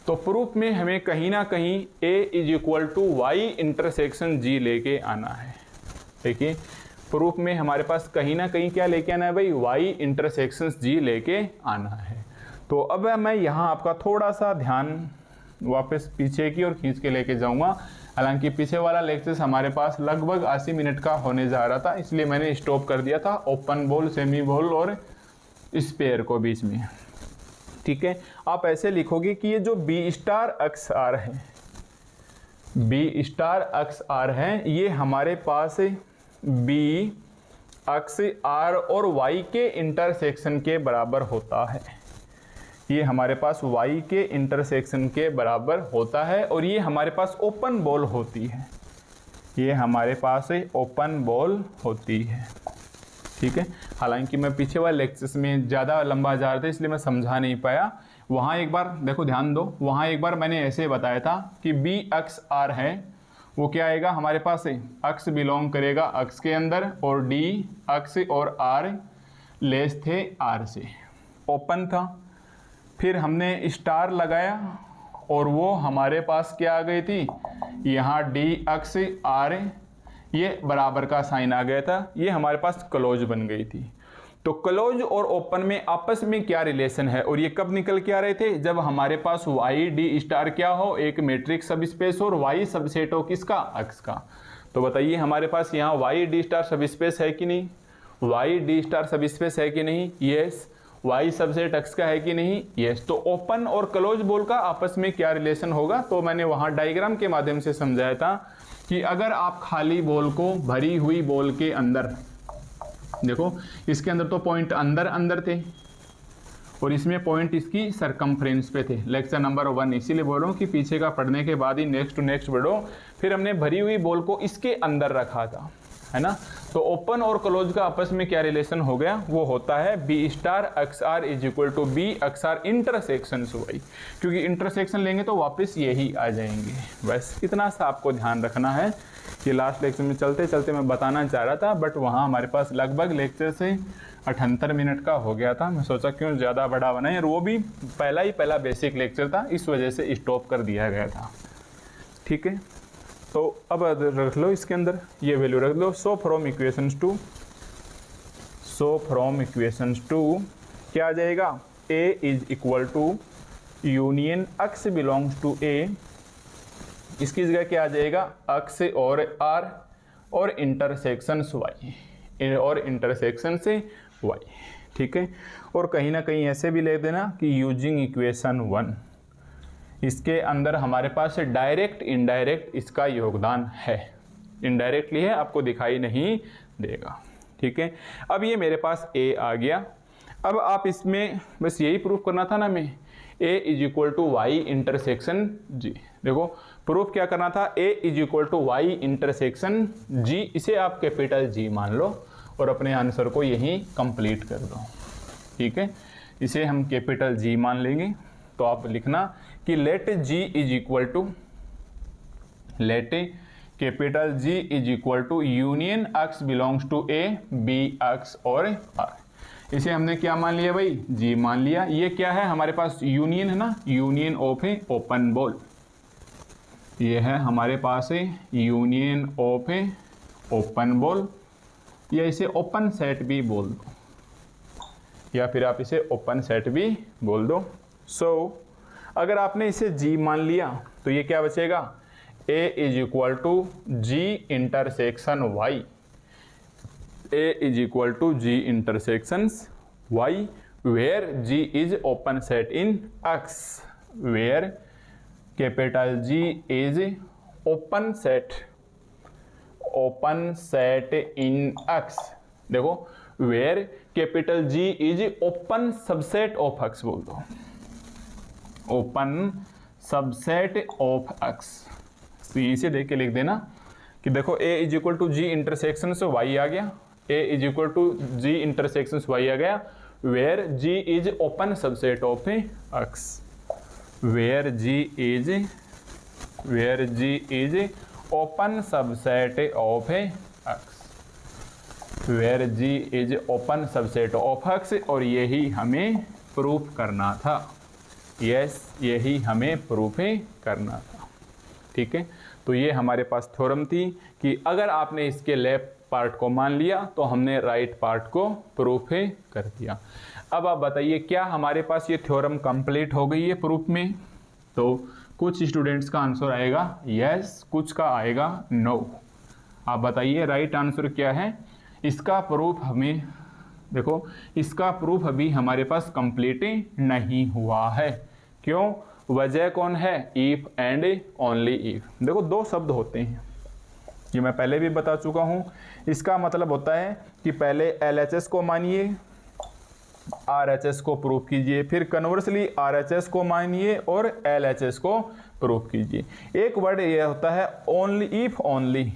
तो प्रूफ में हमें कहीं ना कहीं a is equal to Y intersection g लेके आना है। देखिए प्रूफ में हमारे पास कहीं ना कहीं क्या लेके आना है भाई, y इंटरसेक्शन जी लेके आना है। तो अब मैं यहाँ आपका थोड़ा सा ध्यान वापस पीछे की ओर खींच के लेके जाऊँगा। हालांकि पीछे वाला लेक्चर हमारे पास लगभग 80 मिनट का होने जा रहा था, इसलिए मैंने स्टॉप कर दिया था ओपन बॉल, सेमी बॉल और स्पेयर को बीच में, ठीक है। आप ऐसे लिखोगे कि ये जो बी स्टार अक्स आर है, बी स्टार अक्स आर है, ये हमारे पास बी अक्स आर और वाई के इंटरसेक्शन के बराबर होता है। ये हमारे पास वाई के इंटरसेक्शन के बराबर होता है, और ये हमारे पास ओपन बॉल होती है, ये हमारे पास ओपन बॉल होती है, ठीक है। हालांकि मैं पीछे वाले लेक्चर्स में ज़्यादा लंबा जा रहा था, इसलिए मैं समझा नहीं पाया। वहाँ एक बार देखो, ध्यान दो, वहाँ एक बार मैंने ऐसे बताया था कि बी अक्स आर है, वो क्या आएगा हमारे पास अक्स बिलोंग करेगा अक्स के अंदर, और डी अक्स और आर लेस थे आर से, ओपन था। फिर हमने स्टार लगाया और वो हमारे पास क्या आ गई थी, यहाँ डी अक्स आर, ये बराबर का साइन आ गया था, ये हमारे पास क्लोज बन गई थी। तो क्लोज और ओपन में आपस में क्या रिलेशन है, और ये कब निकल के आ रहे थे, जब हमारे पास वाई डी स्टार क्या हो, एक मैट्रिक्स सब स्पेस और वाई सबसेट हो किसका, अक्स का। तो बताइए हमारे पास यहाँ वाई डी स्टार सब स्पेस है कि नहीं, वाई डी स्टार सब स्पेस है कि नहीं, यस। वाई सबसेट अक्स का है कि नहीं, यस। तो ओपन और क्लोज बॉल का आपस में क्या रिलेशन होगा, तो मैंने वहाँ डायग्राम के माध्यम से समझाया था कि अगर आप खाली बॉल को भरी हुई बॉल के अंदर, देखो इसके अंदर तो पॉइंट अंदर अंदर थे और इसमें पॉइंट इसकी सरकमफ्रेंस पे थे, लेक्चर नंबर 1, इसीलिए बोल रहा हूँ कि पीछे का पढ़ने के बाद ही नेक्स्ट टू नेक्स्ट बढ़ो। फिर हमने भरी हुई बॉल को इसके अंदर रखा था, है ना। तो ओपन और क्लोज का आपस में क्या रिलेशन हो गया, वो होता है B star X R is equal to B X R intersection Y, क्योंकि इंटरसेक्शन लेंगे तो वापस यही आ जाएंगे। बस इतना सा आपको ध्यान रखना है। ये लास्ट लेक्चर में चलते चलते मैं बताना चाह रहा था, बट वहाँ हमारे पास लगभग लेक्चर से 78 मिनट का हो गया था। मैं सोचा क्यों ज़्यादा बड़ा बनाए, और वो भी पहला बेसिक लेक्चर था, इस वजह से स्टॉप कर दिया गया था, ठीक है। तो अब रख लो इसके अंदर ये वैल्यू रख लो। सो फ्रॉम इक्वेशंस टू क्या आ जाएगा, a is equal to union X belongs to a, इसकी जगह क्या आ जाएगा, अक्स और r और इंटरसेक्शन y, और इंटरसेक्शन से y, ठीक है। और कहीं ना कहीं ऐसे भी ले देना कि यूजिंग इक्वेशन 1, इसके अंदर हमारे पास डायरेक्ट इनडायरेक्ट इसका योगदान है, इनडायरेक्टली है, आपको दिखाई नहीं देगा, ठीक है। अब ये मेरे पास a आ गया। अब आप इसमें बस यही प्रूफ करना था ना, मैं a is equal to Y intersection g, देखो प्रूफ क्या करना था, a is equal to Y intersection g, इसे आप कैपिटल G मान लो और अपने आंसर को यहीं कंप्लीट कर दो, ठीक है। इसे हम कैपिटल G मान लेंगे। तो आप लिखना कि let G is equal to, let capital G is equal to union X belongs to A, B X और R। इसे हमने क्या मान लिया भाई, G मान लिया। ये क्या है हमारे पास, यूनियन है ना, union of A open ball, ये है हमारे पास है union of A open ball, या इसे ओपन सेट भी बोल दो, या फिर आप इसे ओपन सेट भी बोल दो। सो अगर आपने इसे G मान लिया तो ये क्या बचेगा, A is equal to G intersection Y, A is equal to G intersections Y, where G is open set in X, where capital G is open set in X। देखो where capital G is open subset of X बोल दो, open subset of X। तो इसे देख के लिख देना कि देखो A is equal to G intersection से Y आ गया, A is equal to G intersection Y आ गया, where G is open subset of X, where G is open subset of X, where G is open subset of X। और यही हमें proof करना था, यस यही हमें प्रूफ करना था। ठीक है, तो ये हमारे पास थ्योरम थी कि अगर आपने इसके लेफ्ट पार्ट को मान लिया तो हमने राइट पार्ट को प्रूफ कर दिया। अब आप बताइए क्या हमारे पास ये थ्योरम कंप्लीट हो गई है प्रूफ में? तो कुछ स्टूडेंट्स का आंसर आएगा यस, कुछ का आएगा नो। आप बताइए राइट आंसर क्या है? इसका प्रूफ हमें देखो, इसका प्रूफ अभी हमारे पास कंप्लीट नहीं हुआ है। क्यों? वजह कौन है? If and only if. देखो दो शब्द होते हैं, ये मैं पहले भी बता चुका हूं। इसका मतलब होता है कि पहले LHS को मानिए, RHS को प्रूफ कीजिए, फिर कन्वर्सली RHS को मानिए और LHS को प्रूफ कीजिए। एक वर्ड ये होता है only, if only,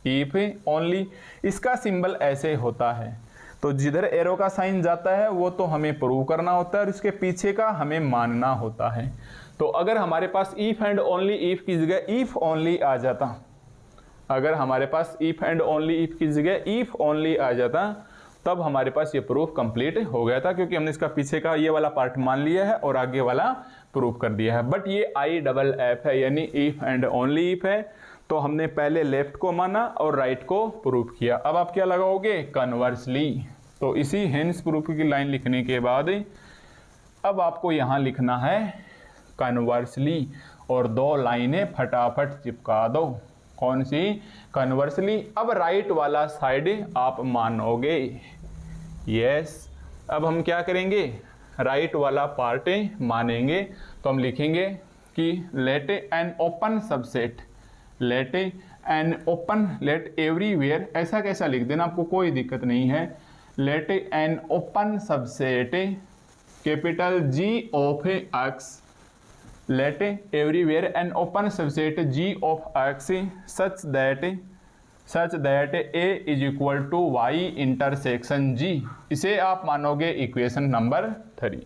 if only. इसका सिंबल ऐसे होता है, तो जिधर एरो का साइन जाता है वो तो हमें प्रूव करना होता है और इसके पीछे का हमें मानना होता है। तो अगर हमारे पास इफ एंड ओनली इफ की जगह इफ ओनली आ जाता, अगर हमारे पास इफ एंड ओनली इफ की जगह इफ ओनली आ जाता, तब हमारे पास ये प्रूफ कंप्लीट हो गया था, क्योंकि हमने इसका पीछे का ये वाला पार्ट मान लिया है और आगे वाला प्रूफ कर दिया है। बट ये IFF है, यानी इफ एंड ओनली इफ है, तो हमने पहले लेफ्ट को माना और राइट को प्रूफ किया। अब आप क्या लगाओगे? कन्वर्सली। तो इसी हेंस प्रूफ की लाइन लिखने के बाद अब आपको यहाँ लिखना है कन्वर्सली, और दो लाइनें फटाफट चिपका दो। कौन सी? कन्वर्सली। अब राइट वाला साइड आप मानोगे, यस। अब हम क्या करेंगे? राइट वाला पार्ट मानेंगे, तो हम लिखेंगे कि let an open subset, let an open, let everywhere, ऐसा कैसा लिख देना, आपको कोई दिक्कत नहीं है। Let an open subset capital G of X, let everywhere an open subset G of X such that A is equal to Y intersection G। इसे आप मानोगे इक्वेशन नंबर 3।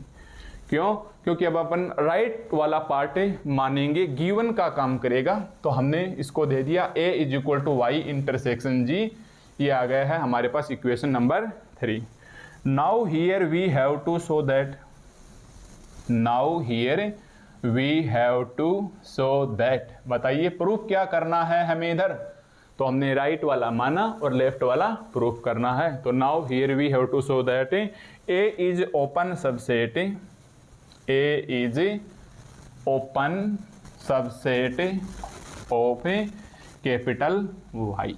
क्यों? क्योंकि अब अपन राइट वाला पार्ट मानेंगे, गिवन का काम करेगा, तो हमने इसको दे दिया A is equal to Y intersection G। ये आ गया है हमारे पास equation number 3। Now here we have to show that, now here we have to show that। बताइए प्रूफ क्या करना है हमें इधर? तो हमने राइट वाला माना और लेफ्ट वाला प्रूफ करना है। तो now here we have to show that A is open subset, A is open subset of capital Y।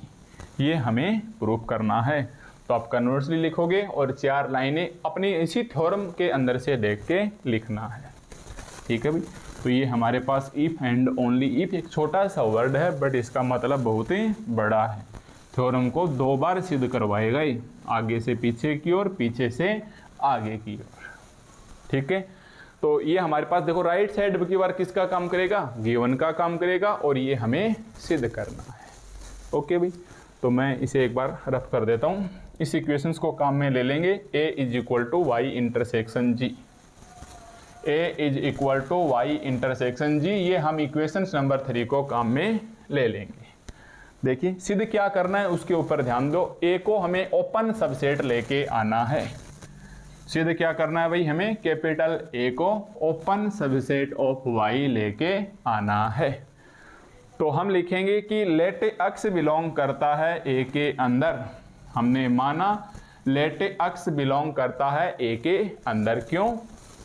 ये हमें प्रूफ करना है। तो आप कन्वर्सली लिखोगे और 4 लाइनें अपनी इसी थ्योरम के अंदर से देख के लिखना है। ठीक है भाई, तो ये हमारे पास इफ एंड ओनली इफ एक छोटा सा वर्ड है, बट इसका मतलब बहुत ही बड़ा है। थ्योरम को 2 बार सिद्ध करवाएगा, आगे से पीछे की ओर, पीछे से आगे की ओर। ठीक है, तो ये हमारे पास देखो राइट साइड की बार किसका काम करेगा? गिवन का काम करेगा, और ये हमें सिद्ध करना है। ओके भाई, तो मैं इसे एक बार रफ कर देता हूँ। इस इक्वेशंस को काम में ले लेंगे। A is equal to Y intersection G, A is equal to Y intersection G, ये हम इक्वेशंस नंबर 3 को काम में ले लेंगे। देखिए सिद्ध क्या करना है उसके ऊपर ध्यान दो। A को हमें ओपन सबसेट लेके आना है। सिद्ध क्या करना है भाई? हमें कैपिटल A को ओपन सबसेट ऑफ Y लेके आना है। तो हम लिखेंगे कि लेट X बिलोंग करता है A के अंदर। हमने माना लेट अक्स बिलोंग करता है ए के अंदर। क्यों?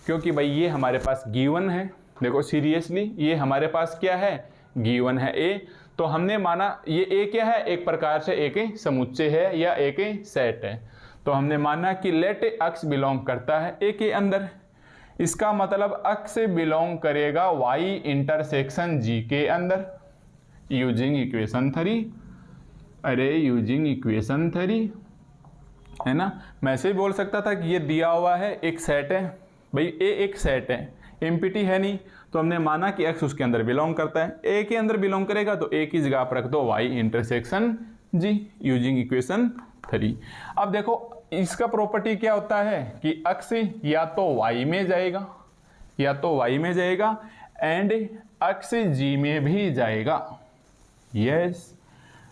क्योंकि भाई ये हमारे पास गिवन है। देखो सीरियसली ये हमारे पास क्या है, गिवन है ए। तो हमने माना ये ए क्या है, एक प्रकार से ए के समुच्चय है या ए के सेट है। तो हमने माना कि लेट अक्स बिलोंग करता है ए के अंदर। इसका मतलब अक्स बिलोंग करेगा वाई इंटरसेक्शन जी के अंदर यूजिंग इक्वेशन 3। अरे यूजिंग इक्वेशन 3 है ना। मैं ऐसे ही बोल सकता था कि ये दिया हुआ है एक सेट है, भाई ए एक सेट है, एम्प्टी है नहीं। तो हमने माना कि एक्स उसके अंदर बिलोंग करता है, ए के अंदर बिलोंग करेगा तो ए की जगह आप रख दो वाई इंटरसेक्शन जी यूजिंग इक्वेशन 3। अब देखो इसका प्रॉपर्टी क्या होता है कि अक्स या तो वाई में जाएगा एंड अक्स जी में भी जाएगा। यस,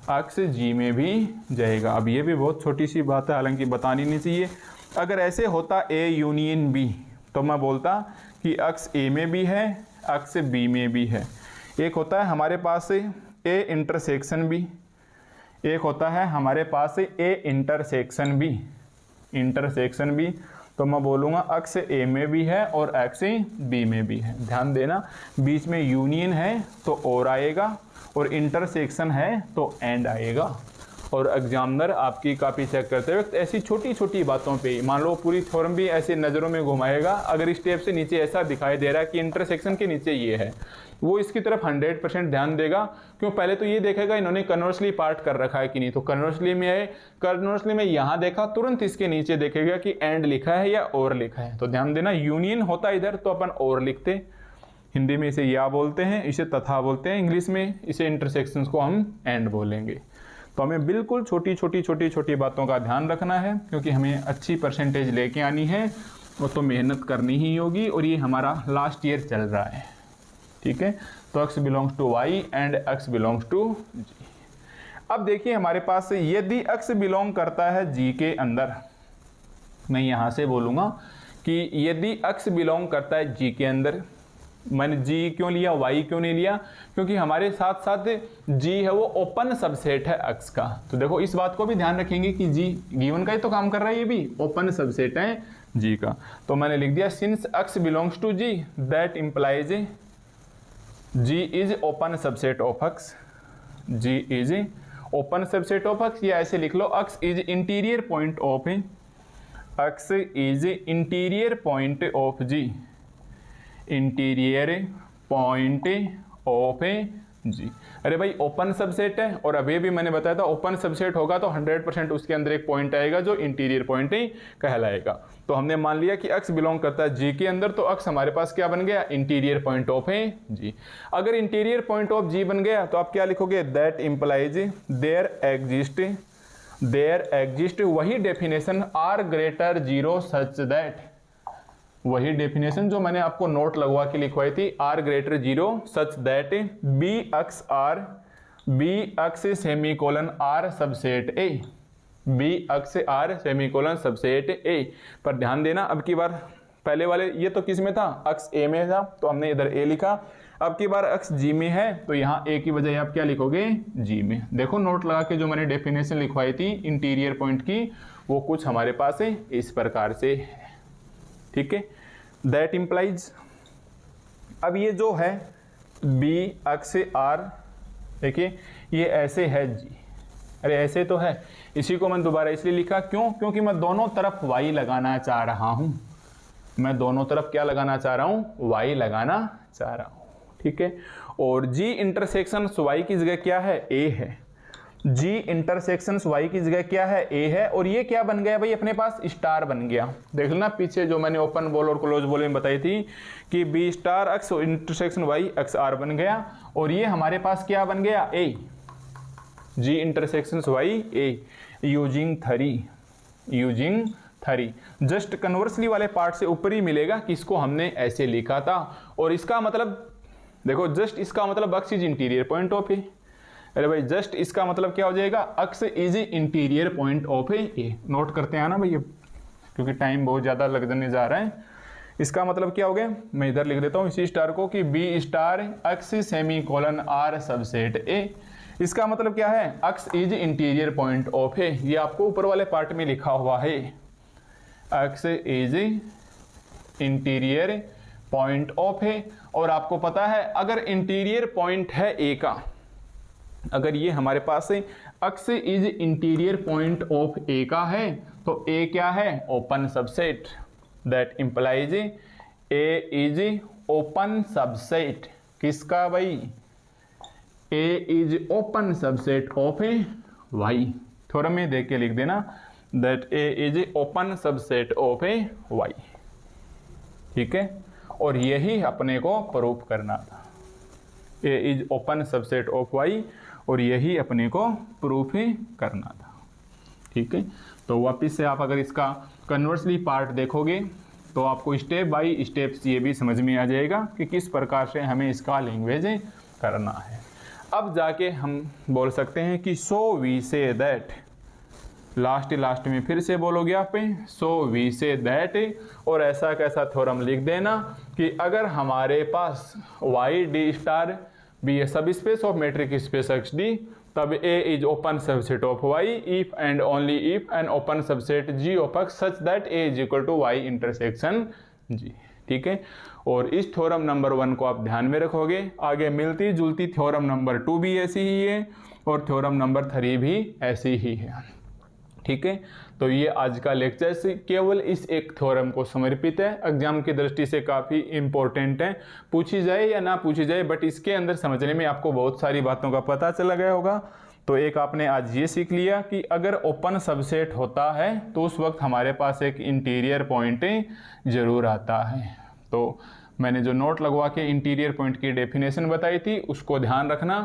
अक्स जी में भी जाएगा। अब ये भी बहुत छोटी सी बात है, हालांकि बतानी नहीं चाहिए। अगर ऐसे होता ए यूनियन बी तो मैं बोलता कि अक्स ए में भी है, अक्स बी में भी है। एक होता है हमारे पास ए इंटरसेक्शन बी, एक होता है हमारे पास ए इंटरसेक्शन बी। तो मैं बोलूँगा अक्स ए में भी है और अक्स बी में भी है। ध्यान देना, बीच में यूनियन है तो और आएगा और इंटरसेक्शन है तो एंड आएगा। और एग्जामिनर आपकी कॉपी चेक करते वक्त ऐसी छोटी छोटी बातों पे, मान लो पूरी थ्योरम भी ऐसे नज़रों में घुमाएगा, अगर इस टेप से नीचे ऐसा दिखाई दे रहा है कि इंटरसेक्शन के नीचे ये है, वो इसकी तरफ 100% ध्यान देगा। क्यों? पहले तो ये देखेगा इन्होंने कन्वर्सली पार्ट कर रखा है कि नहीं। तो कन्वर्सली में है, कन्वर्सली में यहाँ देखा, तुरंत इसके नीचे देखेगा कि एंड लिखा है या और लिखा है। तो ध्यान देना, यूनियन होता इधर तो अपन और लिखते, हिंदी में इसे या बोलते हैं, इसे तथा बोलते हैं, इंग्लिश में इसे इंटरसेक्शंस को हम एंड बोलेंगे। तो हमें बिल्कुल छोटी छोटी बातों का ध्यान रखना है, क्योंकि हमें अच्छी परसेंटेज लेके आनी है, वो तो मेहनत करनी ही होगी। और ये हमारा लास्ट ईयर चल रहा है, ठीक है। तो x belongs to y and x belongs to g। अब देखिए हमारे पास यदि x बिलोंग करता है g के अंदर, मैं यहाँ से बोलूँगा कि यदि x बिलोंग करता है g के अंदर, मैंने g क्यों लिया, y क्यों नहीं लिया? क्योंकि हमारे साथ साथ g है वो ओपन सबसेट है x का। तो देखो इस बात को भी ध्यान रखेंगे कि g गिवन का ही तो काम कर रहा है, ये भी ओपन सबसेट है g का। तो मैंने लिख दिया since x belongs to g that implies g is open subset of x, g is open subset of x, या ऐसे लिख लो x is interior point of x is interior point of g, interior point of g. अरे भाई open subset है, और अभी भी मैंने बताया था ओपन सबसेट होगा तो 100% उसके अंदर एक पॉइंट आएगा जो इंटीरियर पॉइंट ही कहलाएगा। तो हमने मान लिया कि x बिलोंग करता है g के अंदर, तो x हमारे पास क्या बन गया, इंटीरियर पॉइंट ऑफ g। अगर इंटीरियर पॉइंट ऑफ g बन गया तो आप क्या लिखोगे, दैट इम्प्लाइज देयर एग्जिस्ट वही definition R greater 0 such that, वही डेफिनेशन जो मैंने आपको नोट लगवा के लिखवाई थी, R greater 0 such that B X semicolon R subset A, B X R semicolon subset A. पर ध्यान देना, अब की बार पहले वाले ये तो किस में था, अक्स ए में था तो हमने इधर ए लिखा, अब की बार अक्स जी में है तो यहाँ ए की बजाय आप क्या लिखोगे, जी में। देखो नोट लगा के जो मैंने डेफिनेशन लिखवाई थी इंटीरियर पॉइंट की, वो कुछ हमारे पास है इस प्रकार से है, ठीक है। दैट इम्प्लाइज, अब ये जो है बी अक्स आर, देखिए ये ऐसे है जी, अरे ऐसे तो है, इसी को मैं दोबारा इसलिए लिखा, क्यों? क्योंकि मैं दोनों तरफ y लगाना चाह रहा हूं, मैं दोनों तरफ क्या लगाना चाह रहा हूं, y लगाना चाह रहा हूं, ठीक है। और g इंटरसेक्शन y की जगह क्या है, a है, g इंटरसेक्शन y की जगह क्या है, a है, और ये क्या बन गया भाई, अपने पास स्टार बन गया। देख लेना पीछे जो मैंने ओपन बॉल और क्लोज बॉल में बताई थी कि b स्टार अक्स इंटरसेक्शन y अक्स r बन गया, और ये हमारे पास क्या बन गया, a, g intersection y a using 3 just conversely वाले पार्ट से ऊपर ही मिलेगा कि इसको हमने ऐसे लिखा था। और इसका मतलब देखो, जस्ट इसका मतलब x is interior point of a, अरे भाई जस्ट इसका मतलब क्या हो जाएगा, x is interior point of a. Note करते हैं ना भैया, क्योंकि टाइम बहुत ज़्यादा लगने जा रहा है। इसका मतलब क्या हो गया, मैं इधर लिख देता हूँ इसी स्टार को कि B star X semicolon R subset A इसका मतलब क्या है, अक्स इज इंटीरियर पॉइंट ऑफ है, ये आपको ऊपर वाले पार्ट में लिखा हुआ है, अक्स इज इंटीरियर पॉइंट ऑफ है। और आपको पता है अगर इंटीरियर पॉइंट है ए का, अगर ये हमारे पास है अक्स is interior point of a का है, तो ए क्या है, open subset, that implies a is open subset किसका भाई, a is open subset of a y. थोड़ा में देख के लिख देना, that A is open subset of a Y, ठीक है। और यही अपने को प्रूफ करना था, a is open subset of y, और यही अपने को प्रूफ ही करना था, ठीक है। तो वापिस से आप अगर इसका कन्वर्सली पार्ट देखोगे तो आपको स्टेप बाय स्टेप्स ये भी समझ में आ जाएगा कि किस प्रकार से हमें इसका लैंग्वेज करना है। अब जाके हम बोल सकते हैं कि so we say that, last में फिर से बोलोगे आप, सो वी से दैट, और ऐसा कैसा थ्योरम लिख देना कि अगर हमारे पास y d star be a सब space of metric space x d, तब a is open subset of y if and only if an open subset ji of x such that A is equal to Y intersection g, ठीक है। और इस theorem number 1 को आप ध्यान में रखोगे। आगे मिलती जुलती थ्योरम नंबर 2 भी ऐसी ही है और थ्योरम नंबर 3 भी ऐसी ही है, ठीक है। तो ये आज का लेक्चर से केवल इस एक थ्योरम को समर्पित है, एग्जाम की दृष्टि से काफ़ी इंपॉर्टेंट है, पूछी जाए या ना पूछी जाए, बट इसके अंदर समझने में आपको बहुत सारी बातों का पता चला गया होगा। तो एक आपने आज ये सीख लिया कि अगर ओपन सबसेट होता है तो उस वक्त हमारे पास एक इंटीरियर पॉइंट जरूर आता है। तो मैंने जो नोट लगवा के इंटीरियर पॉइंट की डेफिनेशन बताई थी उसको ध्यान रखना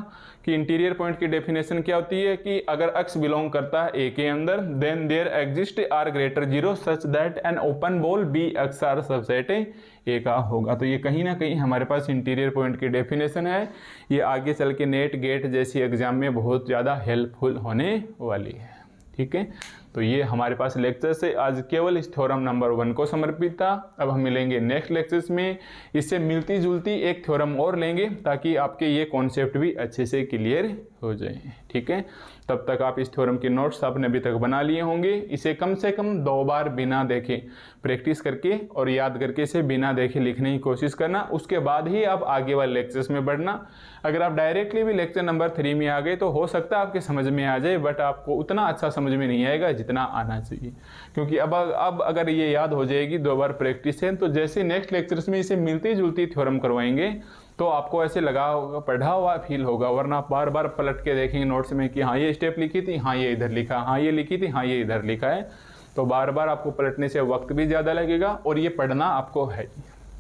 कि इंटीरियर पॉइंट की डेफिनेशन क्या होती है कि अगर x बिलोंग करता है ए के अंदर, then there exist R greater 0 such that an open ball B X R subset A का होगा। तो ये कहीं ना कहीं हमारे पास इंटीरियर पॉइंट की डेफिनेशन है, ये आगे चल के नेट गेट जैसी एग्जाम में बहुत ज़्यादा हेल्पफुल होने वाली है, ठीक है। तो ये हमारे पास लेक्चर से आज केवल इस थ्योरम नंबर 1 को समर्पित था। अब हम मिलेंगे नेक्स्ट लेक्चर्स में, इससे मिलती जुलती एक थ्योरम और लेंगे ताकि आपके ये कॉन्सेप्ट भी अच्छे से क्लियर हो जाए, ठीक है। तब तक आप इस थ्योरम के नोट्स आपने अभी तक बना लिए होंगे। इसे कम से कम 2 बार बिना देखे प्रैक्टिस करके और याद करके इसे बिना देखे लिखने की कोशिश करना, उसके बाद ही आप आगे वाले लेक्चर्स में बढ़ना। अगर आप डायरेक्टली भी लेक्चर नंबर 3 में आ गए तो हो सकता है आपके समझ में आ जाए, बट आपको उतना अच्छा समझ में नहीं आएगा जितना आना चाहिए, क्योंकि अब अगर ये याद हो जाएगी 2 बार प्रैक्टिस है तो जैसे नेक्स्ट लेक्चर्स में इसे मिलती जुलती थ्योरम करवाएंगे तो आपको ऐसे लगा होगा, पढ़ा हुआ फील होगा, वरना आप बार बार पलट के देखेंगे नोट्स में कि हाँ ये स्टेप लिखी थी, हाँ ये इधर लिखा, हाँ ये लिखी थी, हाँ ये इधर लिखा है। तो बार बार आपको पलटने से वक्त भी ज़्यादा लगेगा और ये पढ़ना आपको है,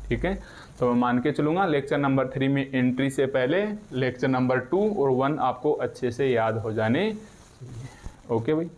ठीक है। तो मैं मान के चलूँगा लेक्चर नंबर 3 में एंट्री से पहले लेक्चर नंबर 2 और 1 आपको अच्छे से याद हो जाने चाहिए। ओके भाई।